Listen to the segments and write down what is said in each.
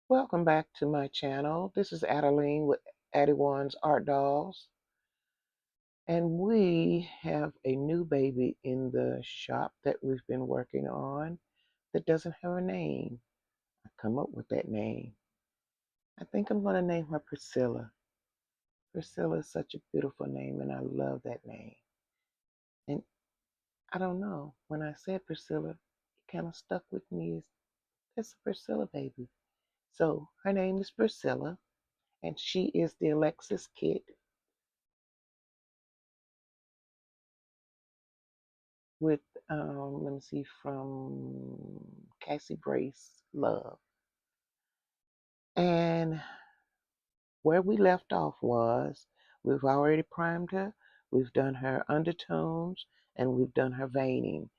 Welcome back to my channel. This is Adeline with Adejuan's Art Dolls. And we have a new baby in the shop that we've been working on that doesn't have a name. I come up with that name. I think I'm going to name her Priscilla. Priscilla is such a beautiful name and I love that name. And I don't know, when I said Priscilla, it kind of stuck with me. It's a Priscilla baby. So her name is Priscilla and she is the Alexis kit with let me see, from Cassie Brace Love. And where we left off was we've already primed her, we've done her undertones, and we've done her veining.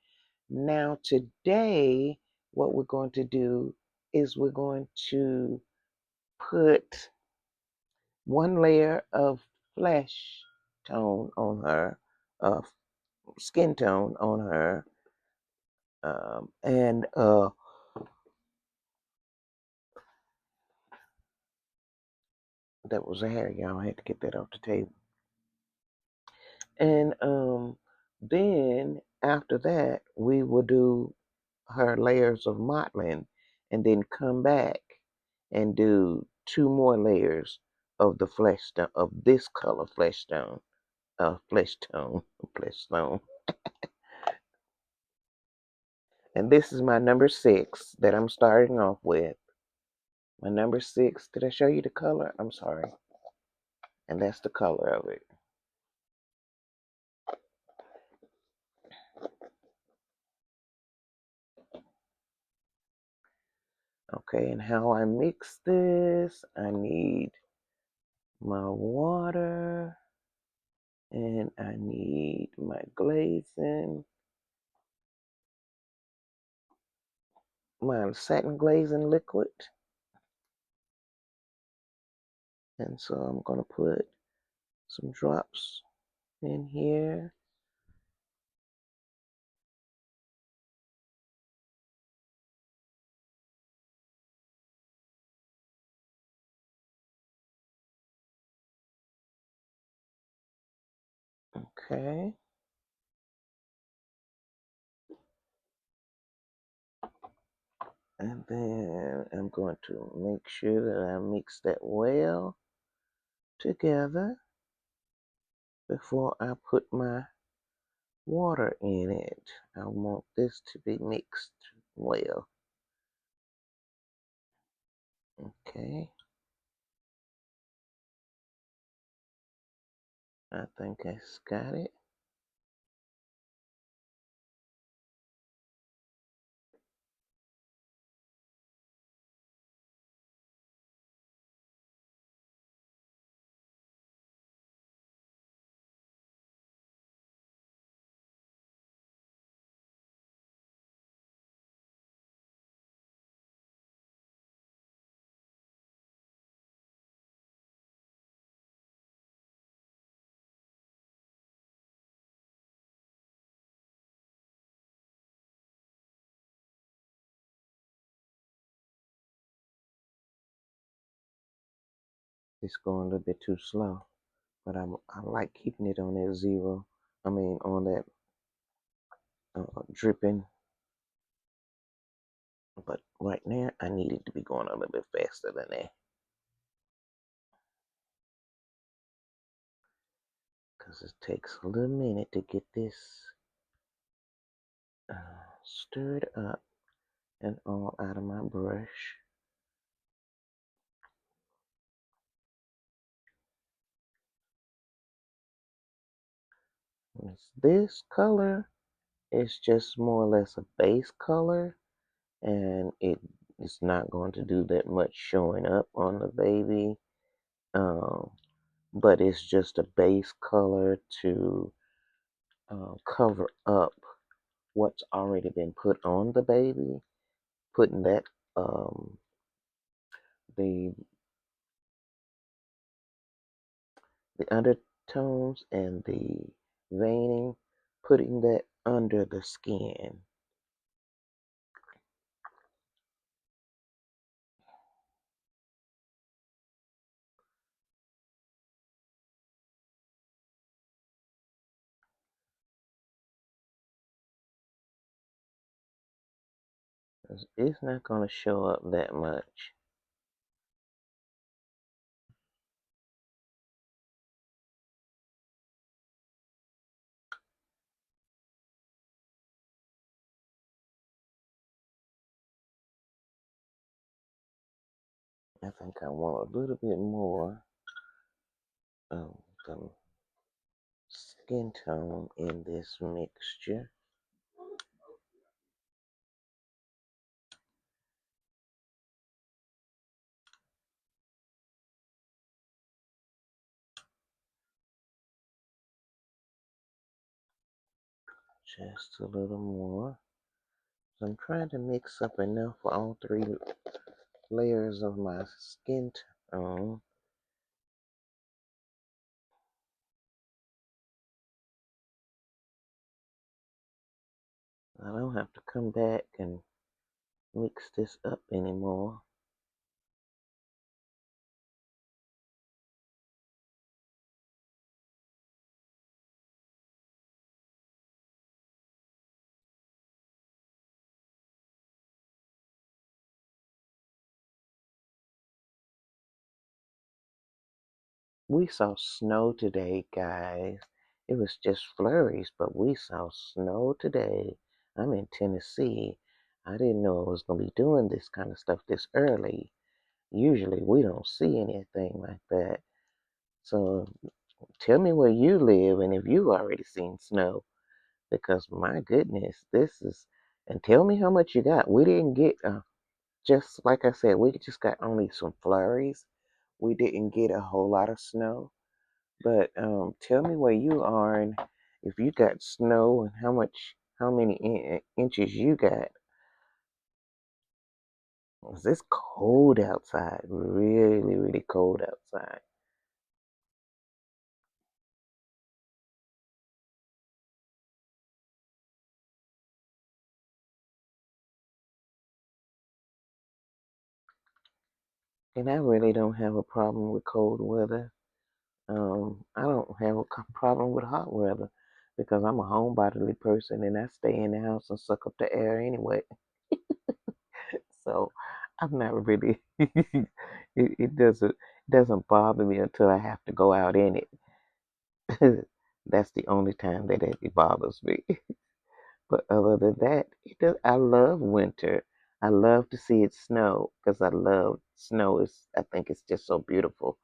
Now today what we're going to do is we're going to put one layer of flesh tone on her, skin tone on her, and that was a hair, y'all. I had to get that off the table. And then after that, we will do her layers of mottling and then come back and do two more layers of the flesh stone, of this color flesh stone, flesh tone, flesh stone. And this is my number 6 that I'm starting off with. My number 6, did I show you the color? I'm sorry. And that's the color of it. Okay, and how I mix this, I need my water and I need my glazing, my satin glazing liquid. And so I'm going to put some drops in here. Okay. And then I'm going to make sure that I mix that well together before I put my water in it. I want this to be mixed well. Okay. I think I got it. It's going a little bit too slow, but I like keeping it on that zero. I mean, on that dripping. But right now, I need it to be going a little bit faster than that. Because it takes a little minute to get this stirred up and all out of my brush. This color is just more or less a base color, and it's not going to do that much showing up on the baby. But it's just a base color to cover up what's already been put on the baby. Putting that the undertones and the veining, putting that under the skin. It's not going to show up that much. I think I want a little bit more of the skin tone in this mixture. Just a little more. So I'm trying to mix up enough for all three layers of my skin tone. I don't have to come back and mix this up anymore. We saw snow today, guys. It was just flurries, but we saw snow today. I'm in Tennessee. I didn't know I was going to be doing this kind of stuff this early. Usually we don't see anything like that. So tell me where you live and if you've already seen snow. Because my goodness, this is, and tell me how much you got. We didn't get, just like I said, we just got only some flurries. We didn't get a whole lot of snow. But tell me where you are and if you got snow and how many inches you got. 'Cause it's cold outside, really, really cold outside. And I really don't have a problem with cold weather. I don't have a problem with hot weather because I'm a homebody person and I stay in the house and suck up the air anyway. So I'm not really. It doesn't bother me until I have to go out in it. That's the only time that it bothers me. But other than that, it does. I love winter. I love to see it snow because I love snow. I think it's just so beautiful.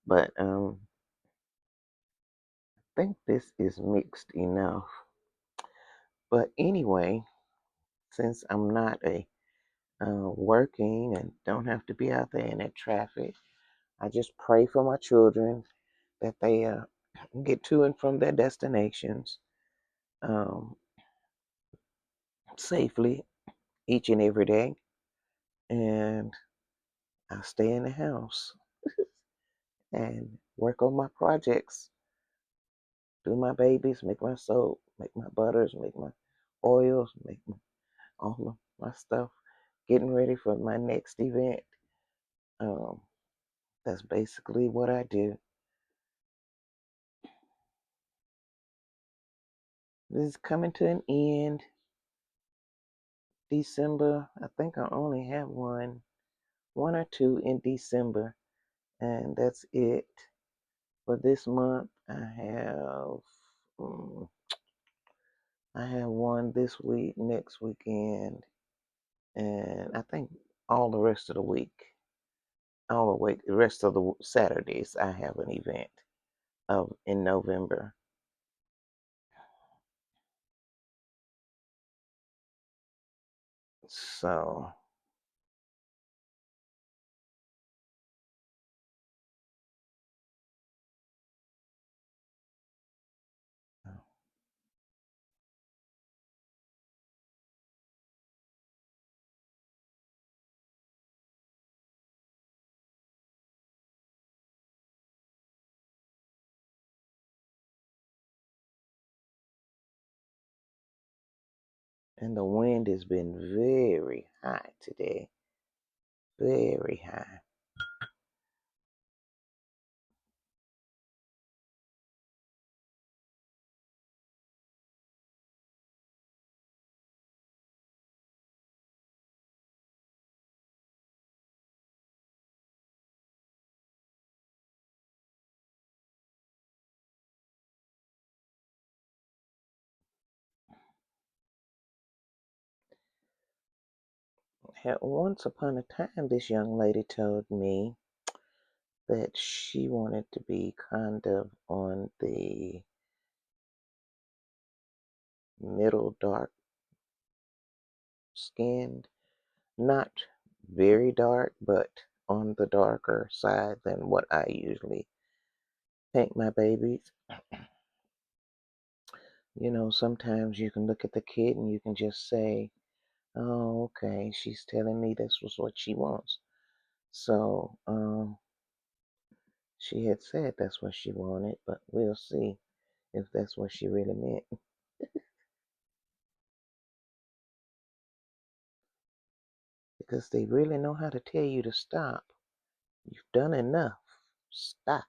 But I think this is mixed enough. But anyway, since I'm not a working and don't have to be out there in that traffic, I just pray for my children that they get to and from their destinations um, safely each and every day. And I stay in the house and work on my projects, do my babies, make my soap, make my butters, make my oils, make all of my stuff, getting ready for my next event. Um, that's basically what I do. This is coming to an end. December, I think I only have one or two in December, and that's it. For this month, um, I have one this week, next weekend, and I think all the rest of the week, all the week, the rest of the Saturdays, I have an event of in November. So and the wind has been very high today, very high. Once upon a time, this young lady told me that she wanted to be kind of on the middle dark skinned, not very dark, but on the darker side than what I usually paint my babies. You know, sometimes you can look at the kid and you can just say, oh, okay, she's telling me this was what she wants. So, she had said that's what she wanted, but we'll see if that's what she really meant. Because they really know how to tell you to stop. You've done enough. Stop.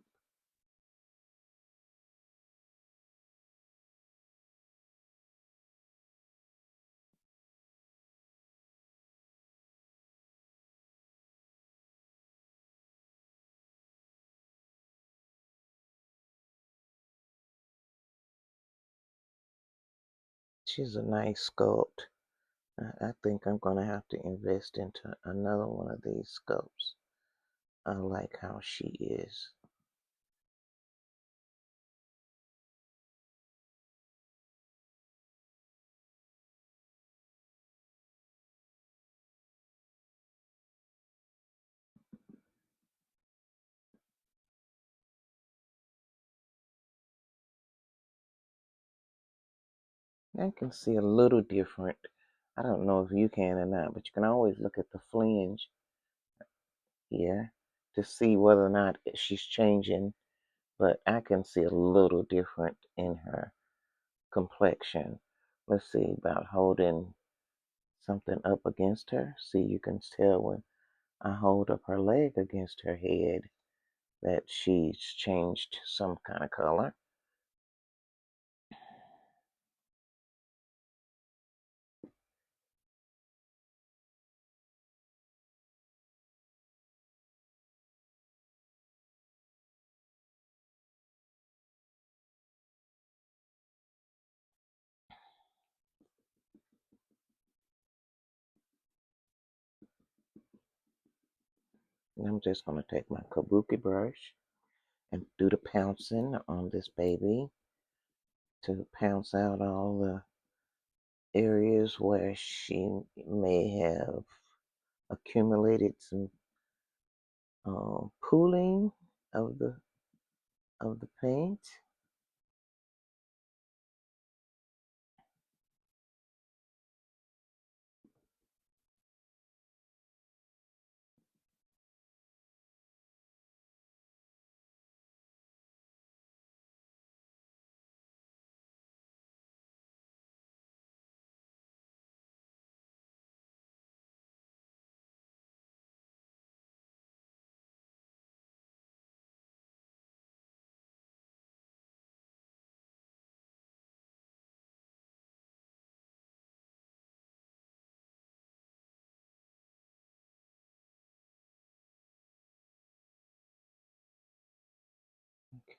She's a nice sculpt. I think I'm going to have to invest into another one of these sculpts. I like how she is. I can see a little different. I don't know if you can or not, but you can always look at the fringe here to see whether or not she's changing. But I can see a little different in her complexion. Let's see about holding something up against her. See, you can tell when I hold up her leg against her head that she's changed some kind of color. And I'm just going to take my kabuki brush and do the pouncing on this baby to pounce out all the areas where she may have accumulated some pooling of the paint.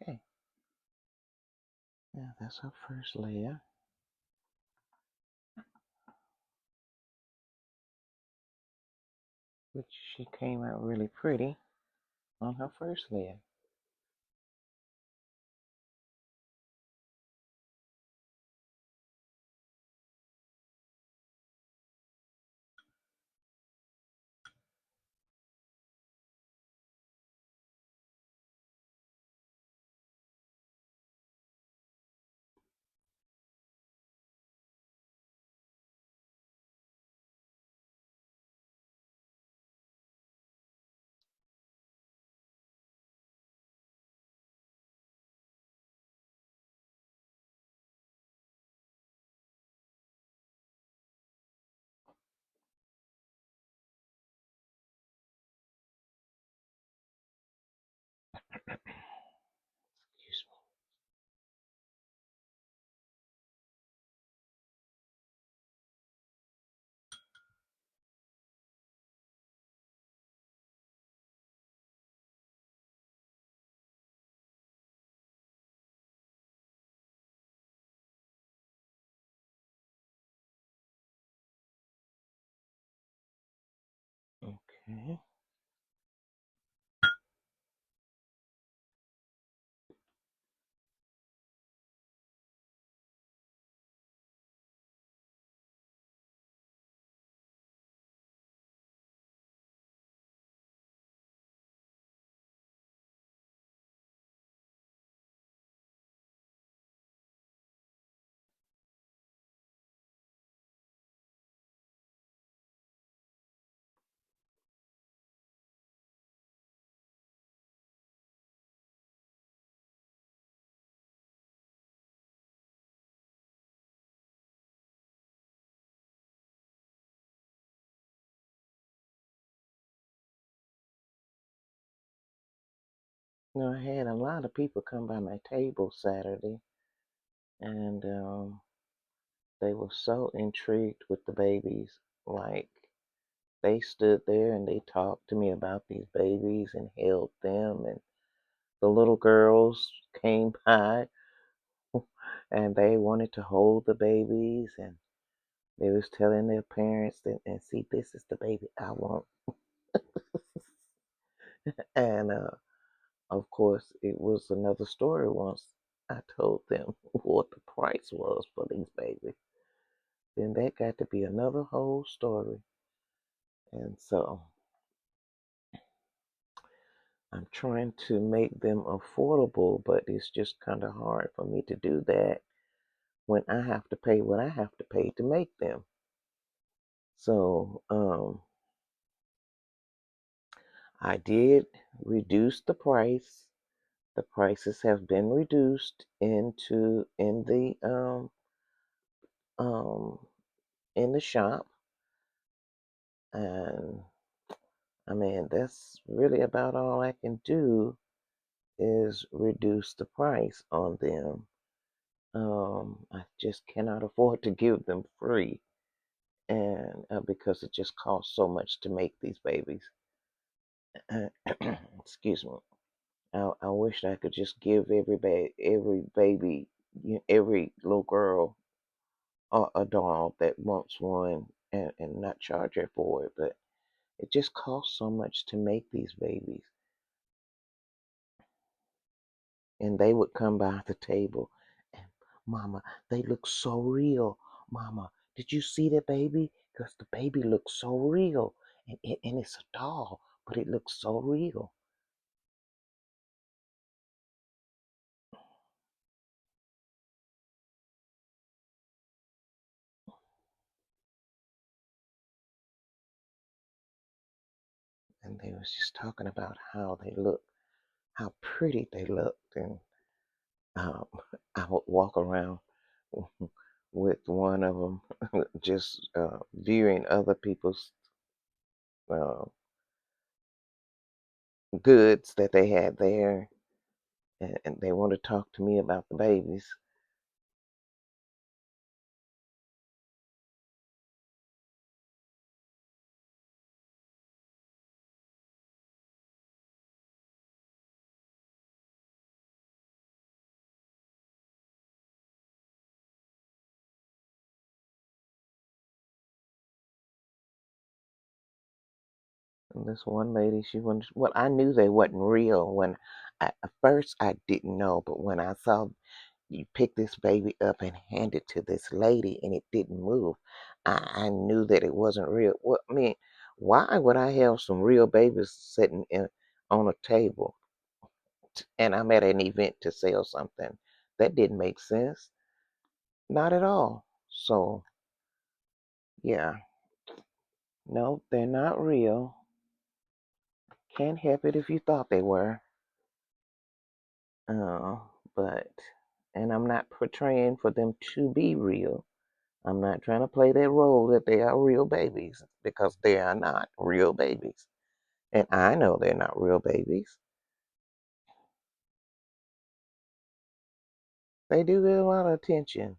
Okay, now that's our first layer, which she came out really pretty on her first layer. Okay. Now, I had a lot of people come by my table Saturday, and they were so intrigued with the babies. Like, they stood there and they talked to me about these babies and held them, and the little girls came by and they wanted to hold the babies, and they was telling their parents that, and see, this is the baby I want. And of course, it was another story once I told them what the price was for these babies. Then that got to be another whole story. And so I'm trying to make them affordable, but it's just kind of hard for me to do that when I have to pay what I have to pay to make them. So I did reduce the price. The prices have been reduced um in the shop, and I mean that's really about all I can do is reduce the price on them. I just cannot afford to give them free, and because it just costs so much to make these babies. Excuse me. I wish I could just give every baby, every little girl a doll that wants one, and not charge her for it, but it just costs so much to make these babies. And they would come by the table and, Mama, they look so real. Mama, did you see the baby? Because the baby looks so real. And it's a doll, but it looks so real. And they was just talking about how they look, how pretty they looked. And um, I would walk around with one of them, just viewing other people's uh, goods that they had there, and they want to talk to me about the babies. And this one lady, she wanted, well, I knew they wasn't real when at first I didn't know, but when I saw you pick this baby up and hand it to this lady and it didn't move, I knew that it wasn't real. Well, I mean, why would I have some real babies sitting on a table and I'm at an event to sell something? That didn't make sense. Not at all. So, yeah, no, they're not real. Can't help it if you thought they were. Uh, but, and I'm not portraying for them to be real. I'm not trying to play that role that they are real babies because they are not real babies. And I know they're not real babies. They do get a lot of attention.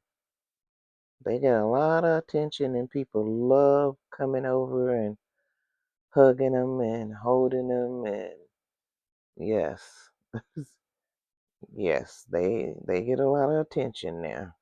They get a lot of attention, and people love coming over and hugging them and holding them. And yes, yes, they get a lot of attention now.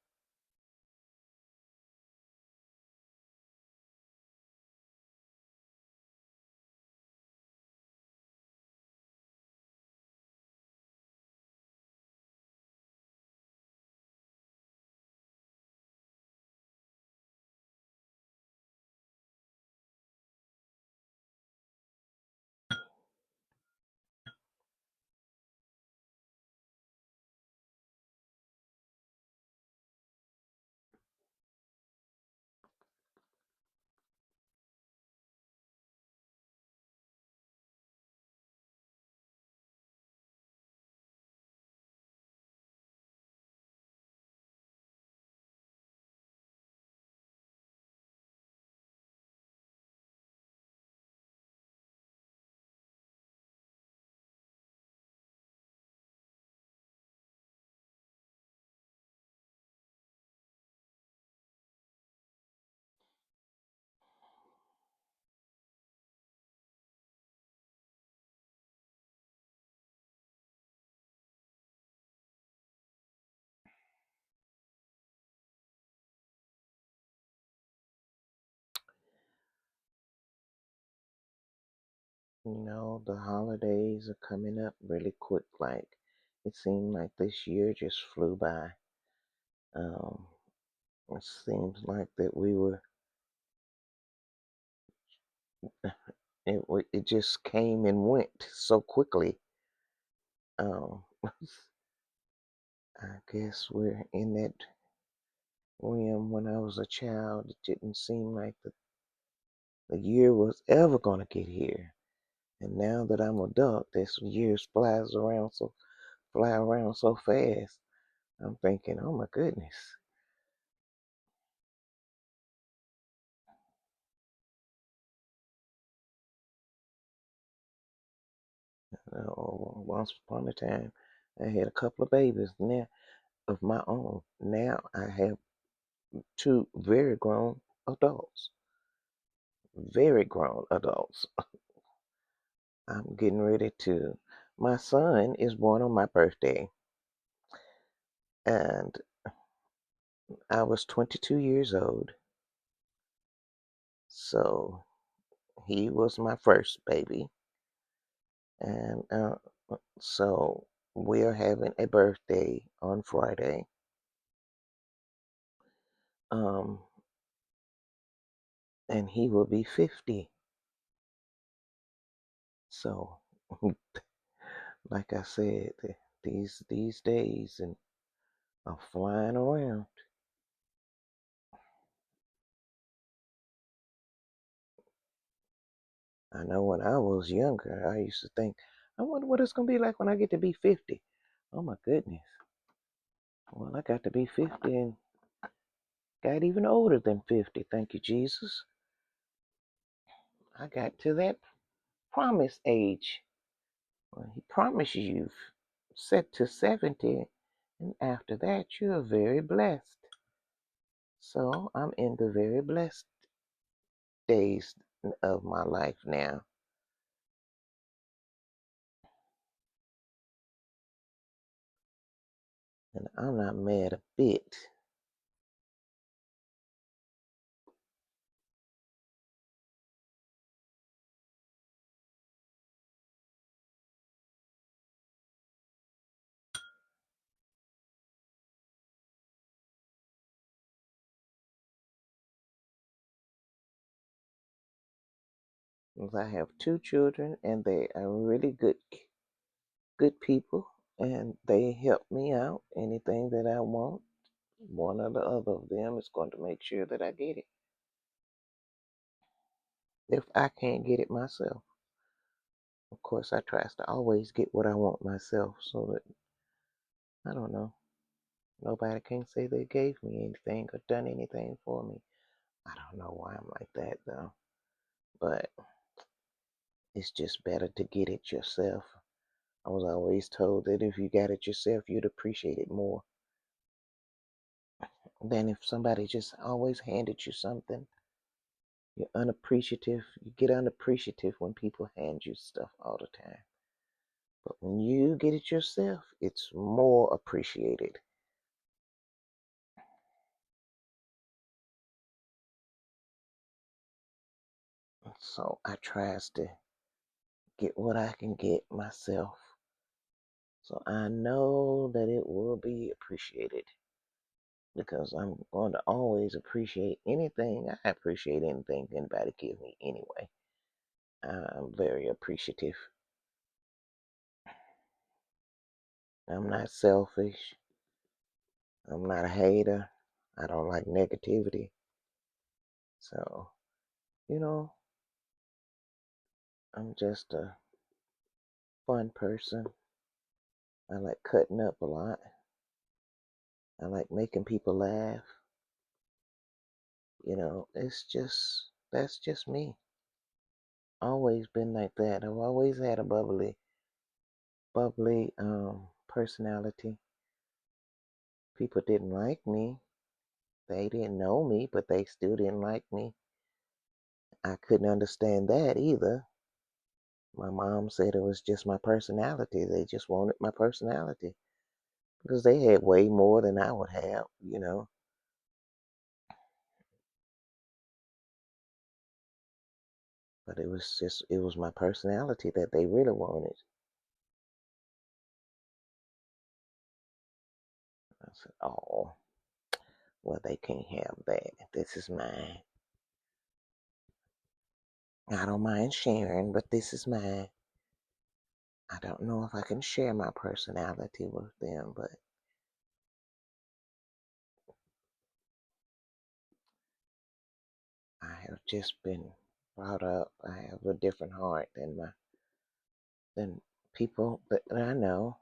The holidays are coming up really quick. Like, it seemed like this year just flew by. Um, it seems like that it just came and went so quickly. I guess we're in that realm. When I was a child, it didn't seem like the year was ever going to get here. And now that I'm adult, this year fly around so fast. I'm thinking, oh my goodness. Once upon a time, I had a couple of babies now of my own. Now I have two very grown adults. Very grown adults. I'm getting ready to. My son is born on my birthday, and I was 22 years old. So he was my first baby, and so we're having a birthday on Friday. Um, and he will be 50. So, like I said, these days and are flying around. I know when I was younger, I used to think, I wonder what it's gonna be like when I get to be 50. Oh my goodness. Well, I got to be 50 and got even older than 50. Thank you, Jesus. I got to that promise age. Well, he promised you set to 70, and after that, you're very blessed. So I'm in the very blessed days of my life now. And I'm not mad a bit. I have two children, and they are really good people, and they help me out. Anything that I want, one or the other of them is going to make sure that I get it. If I can't get it myself, of course, I try to always get what I want myself, so that I don't know. Nobody can say they gave me anything or done anything for me. I don't know why I'm like that though, but it's just better to get it yourself. I was always told that if you got it yourself, you'd appreciate it more than if somebody just always handed you something. You're unappreciative. You get unappreciative when people hand you stuff all the time. But when you get it yourself, it's more appreciated. So I tries to get what I can get myself. So I know that it will be appreciated because I'm going to always appreciate anything. I appreciate anything anybody gives me anyway. I'm very appreciative. I'm not selfish. I'm not a hater. I don't like negativity. So, you know, I'm just a fun person. I like cutting up a lot. I like making people laugh. That's just me. Always been like that. I've always had a bubbly personality. People didn't like me. They didn't know me, but they still didn't like me. I couldn't understand that either. My mom said it was just my personality. They just wanted my personality because they had way more than I would have. But it was my personality that they really wanted. I said, oh, well, they can't have that. This is mine. I don't mind sharing, but this is mine. I don't know if I can share my personality with them, but I have just been brought up. I have a different heart than people that I know,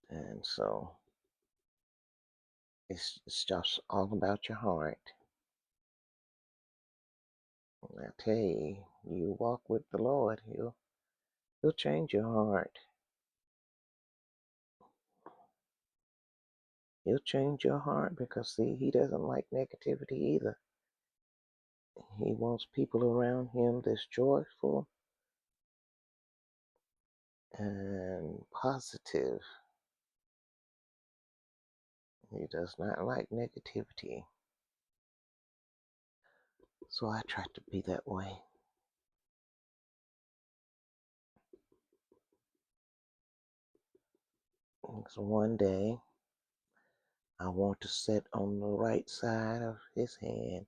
and so it's just all about your heart. And I tell you, you walk with the Lord, He'll change your heart. He'll change your heart because see, He doesn't like negativity either. He wants people around Him that's joyful and positive. He does not like negativity. So I try to be that way. And so one day, I want to sit on the right side of His hand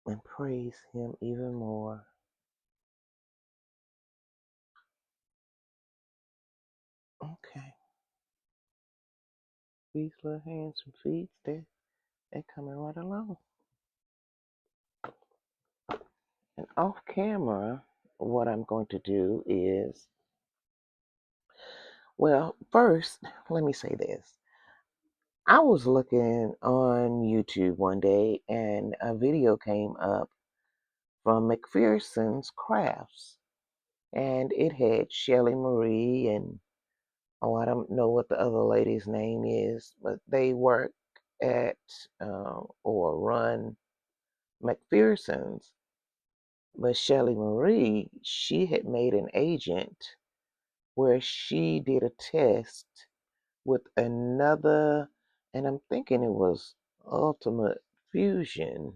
and praise Him even more. Okay. These little hands and feet, they're coming right along. And off camera, what I'm going to do is, well, first, let me say this. I was looking on YouTube one day and a video came up from McPherson's Crafts. And it had Shelly Marie and, oh, I don't know what the other lady's name is, but they work at or run McPherson's. But Shelly Marie, she had made an agent where she did a test with another, and I'm thinking it was Ultimate Fusion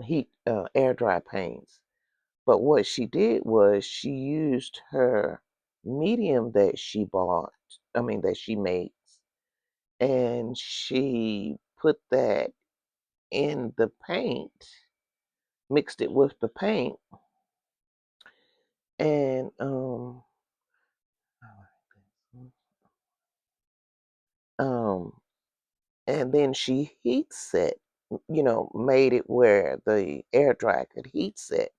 heat air dry paints. But what she did was she used her medium that she bought, that she makes, and she put that in the paint, mixed it with the paint, and um, and then she heat set, made it where the air dry could heat set.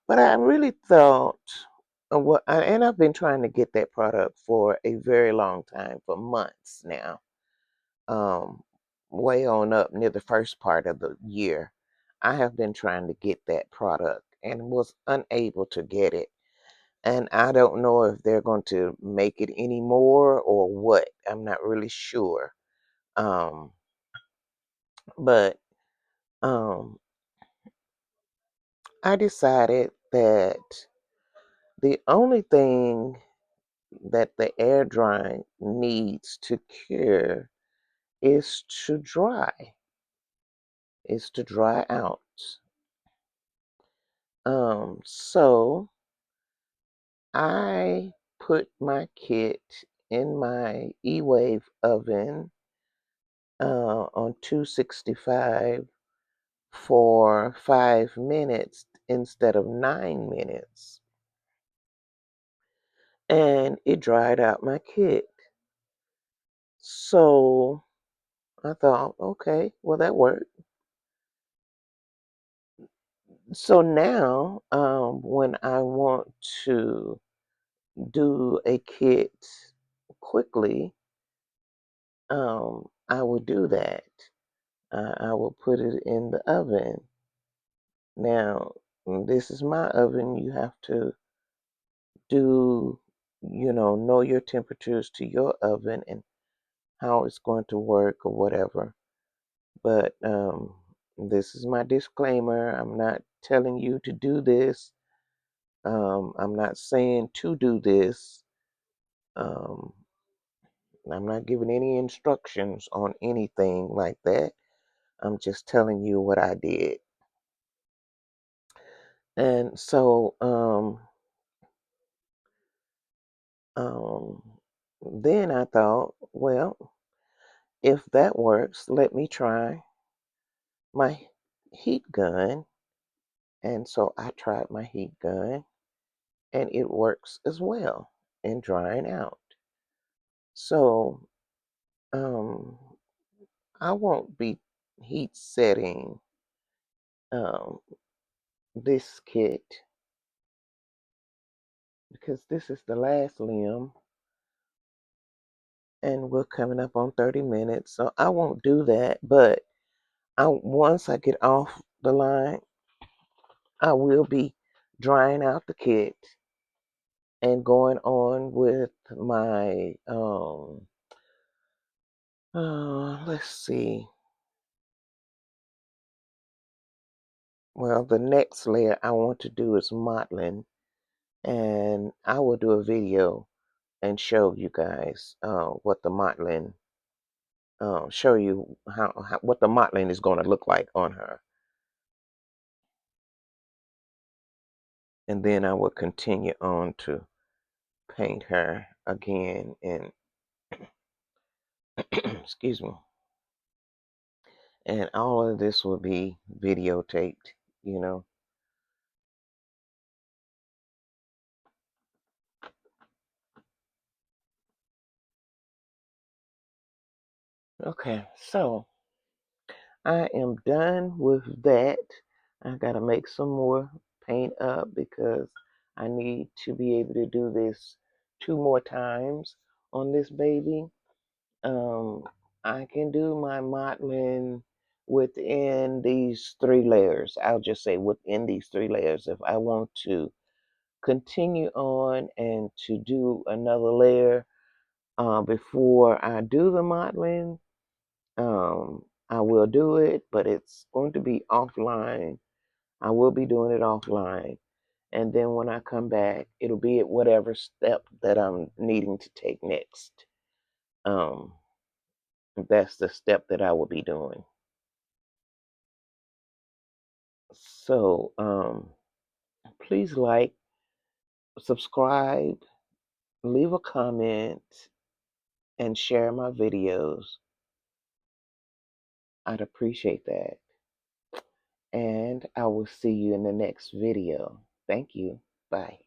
But I really thought, and I've been trying to get that product for a very long time, for months now, way on up near the first part of the year. I have been trying to get that product and was unable to get it. And I don't know if they're going to make it anymore or what. I'm not really sure. Um, but um, I decided that the only thing that the air drying needs to cure is to dry, is to dry out. So I put my kit in my E-Wave oven on 265 for 5 minutes instead of 9 minutes. And it dried out my kit. So I thought, okay, well, that worked. So now, when I want to do a kit quickly, I will do that. I will put it in the oven. Now, this is my oven. You have to do, know your temperatures to your oven and how it's going to work or whatever. But this is my disclaimer. I'm not telling you to do this. I'm not saying to do this. Um, I'm not giving any instructions on anything like that. I'm just telling you what I did. And so um, then I thought, well, if that works, let me try my heat gun. And so I tried my heat gun, and it works as well in drying out. So um, I won't be heat setting um, this kit because this is the last limb, and we're coming up on 30 minutes, so I won't do that. But once I get off the line, I will be drying out the kit and going on with my let's see. Well, the next layer I want to do is mottling, and I will do a video and show you guys what the mottling show you how what the mottling is going to look like on her. And then I will continue on to paint her again, and excuse me, and all of this will be videotaped, you know. Okay, so I am done with that. I gotta make some more paint up because I need to be able to do this 2 more times on this baby. Um, I can do my mottling within these 3 layers. I'll just say within these 3 layers. If I want to continue on and to do another layer before I do the mottling, I will do it, but it's going to be offline. I will be doing it offline. And then when I come back, it'll be at whatever step that I'm needing to take next. Um, that's the step that I will be doing. So please like, subscribe, leave a comment, and share my videos. I'd appreciate that. And I will see you in the next video. Thank you. Bye.